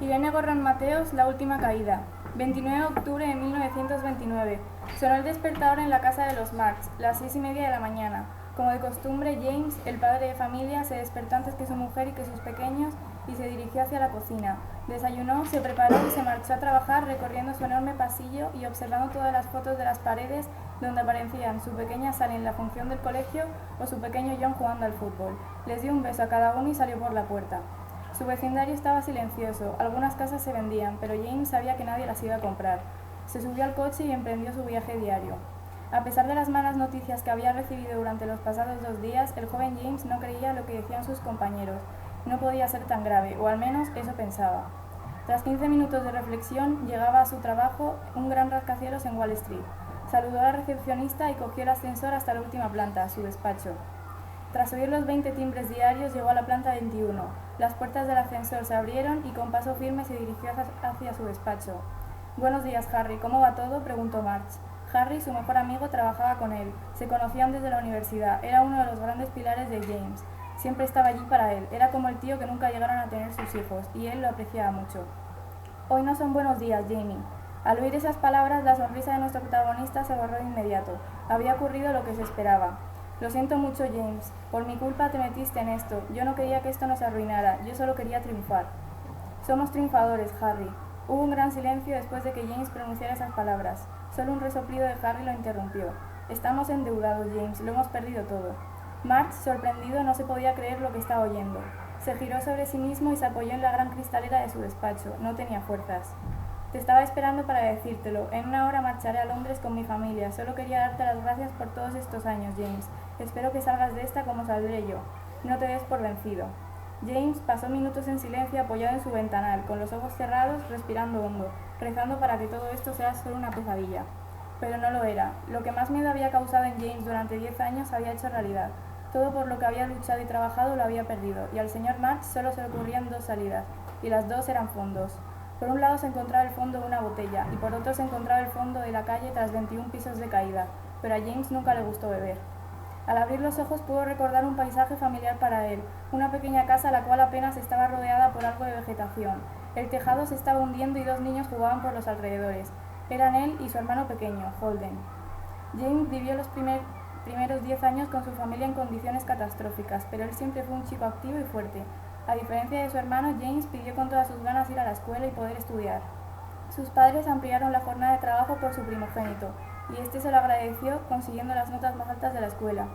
Irene Gorrón Mateos, La última caída. 29 de octubre de 1929. Sonó el despertador en la casa de los Marx, las 6:30 de la mañana. Como de costumbre, James, el padre de familia, se despertó antes que su mujer y que sus pequeños y se dirigió hacia la cocina. Desayunó, se preparó y se marchó a trabajar recorriendo su enorme pasillo y observando todas las fotos de las paredes donde aparecían su pequeña Sally en la función del colegio o su pequeño John jugando al fútbol. Les dio un beso a cada uno y salió por la puerta. Su vecindario estaba silencioso, algunas casas se vendían, pero James sabía que nadie las iba a comprar. Se subió al coche y emprendió su viaje diario. A pesar de las malas noticias que había recibido durante los pasados 2 días, el joven James no creía lo que decían sus compañeros. No podía ser tan grave, o al menos eso pensaba. Tras 15 minutos de reflexión, llegaba a su trabajo, un gran rascacielos en Wall Street. Saludó a la recepcionista y cogió el ascensor hasta la última planta, a su despacho. Tras oír los 20 timbres diarios, llegó a la planta 21. Las puertas del ascensor se abrieron y con paso firme se dirigió hacia su despacho. «Buenos días, Harry. ¿Cómo va todo?», preguntó March. Harry, su mejor amigo, trabajaba con él. Se conocían desde la universidad. Era uno de los grandes pilares de James. Siempre estaba allí para él. Era como el tío que nunca llegaron a tener sus hijos, y él lo apreciaba mucho. «Hoy no son buenos días, Jamie». Al oír esas palabras, la sonrisa de nuestro protagonista se borró de inmediato. Había ocurrido lo que se esperaba. «Lo siento mucho, James. Por mi culpa te metiste en esto. Yo no quería que esto nos arruinara. Yo solo quería triunfar». «Somos triunfadores, Harry». Hubo un gran silencio después de que James pronunciara esas palabras. Solo un resoplido de Harry lo interrumpió. «Estamos endeudados, James. Lo hemos perdido todo». March, sorprendido, no se podía creer lo que estaba oyendo. Se giró sobre sí mismo y se apoyó en la gran cristalera de su despacho. No tenía fuerzas. «Te estaba esperando para decírtelo. En una hora marcharé a Londres con mi familia. Solo quería darte las gracias por todos estos años, James. Espero que salgas de esta como saldré yo. No te des por vencido». James pasó minutos en silencio apoyado en su ventanal, con los ojos cerrados, respirando hondo, rezando para que todo esto sea solo una pesadilla. Pero no lo era. Lo que más miedo había causado en James durante 10 años se había hecho realidad. Todo por lo que había luchado y trabajado lo había perdido, y al señor March solo se le ocurrían 2 salidas, y las 2 eran fondos. Por un lado se encontraba el fondo de una botella, y por otro se encontraba el fondo de la calle tras 21 pisos de caída, pero a James nunca le gustó beber. Al abrir los ojos pudo recordar un paisaje familiar para él, una pequeña casa la cual apenas estaba rodeada por algo de vegetación. El tejado se estaba hundiendo y 2 niños jugaban por los alrededores. Eran él y su hermano pequeño, Holden. James vivió los primeros 10 años con su familia en condiciones catastróficas, pero él siempre fue un chico activo y fuerte. A diferencia de su hermano, James pidió con todas sus ganas ir a la escuela y poder estudiar. Sus padres ampliaron la jornada de trabajo por su primogénito, y este se lo agradeció consiguiendo las notas más altas de la escuela.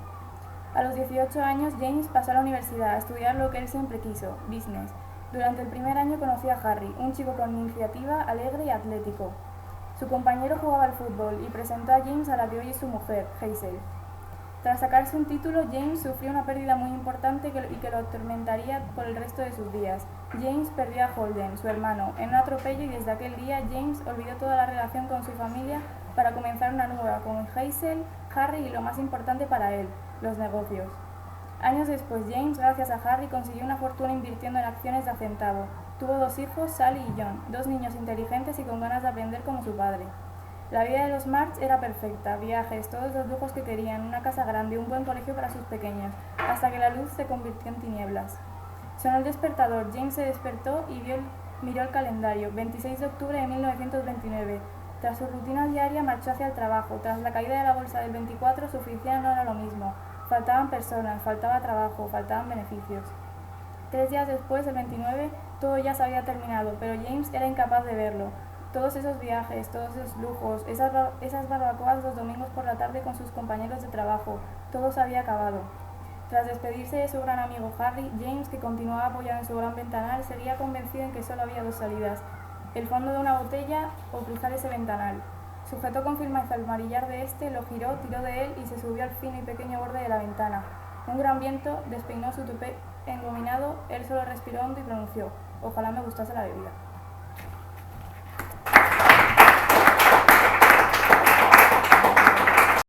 A los 18 años, James pasó a la universidad a estudiar lo que él siempre quiso, business. Durante el primer año conoció a Harry, un chico con iniciativa, alegre y atlético. Su compañero jugaba al fútbol y presentó a James a la que hoy es su mujer, Hazel. Tras sacarse un título, James sufrió una pérdida muy importante y que lo atormentaría por el resto de sus días. James perdió a Holden, su hermano, en un atropello y desde aquel día James olvidó toda la relación con su familia para comenzar una nueva con Hazel, Harry y lo más importante para él, los negocios. Años después, James, gracias a Harry, consiguió una fortuna invirtiendo en acciones de a centavo. Tuvo 2 hijos, Sally y John, 2 niños inteligentes y con ganas de aprender como su padre. La vida de los March era perfecta, viajes, todos los lujos que querían, una casa grande, un buen colegio para sus pequeños, hasta que la luz se convirtió en tinieblas. Sonó el despertador, James se despertó y miró el calendario, 26 de octubre de 1929. Tras su rutina diaria marchó hacia el trabajo. Tras la caída de la bolsa del 24, su oficina no era lo mismo. Faltaban personas, faltaba trabajo, faltaban beneficios. 3 días después, el 29, todo ya se había terminado, pero James era incapaz de verlo. Todos esos viajes, todos esos lujos, esas barbacoas los domingos por la tarde con sus compañeros de trabajo, todo se había acabado. Tras despedirse de su gran amigo Harry, James, que continuaba apoyado en su gran ventanal, seguía convencido en que solo había 2 salidas: el fondo de una botella o cruzar ese ventanal. Sujetó con firmeza el manillar de este, lo giró, tiró de él y se subió al fino y pequeño borde de la ventana. Un gran viento despeinó su tupé engominado, él solo respiró hondo y pronunció: «Ojalá me gustase la bebida».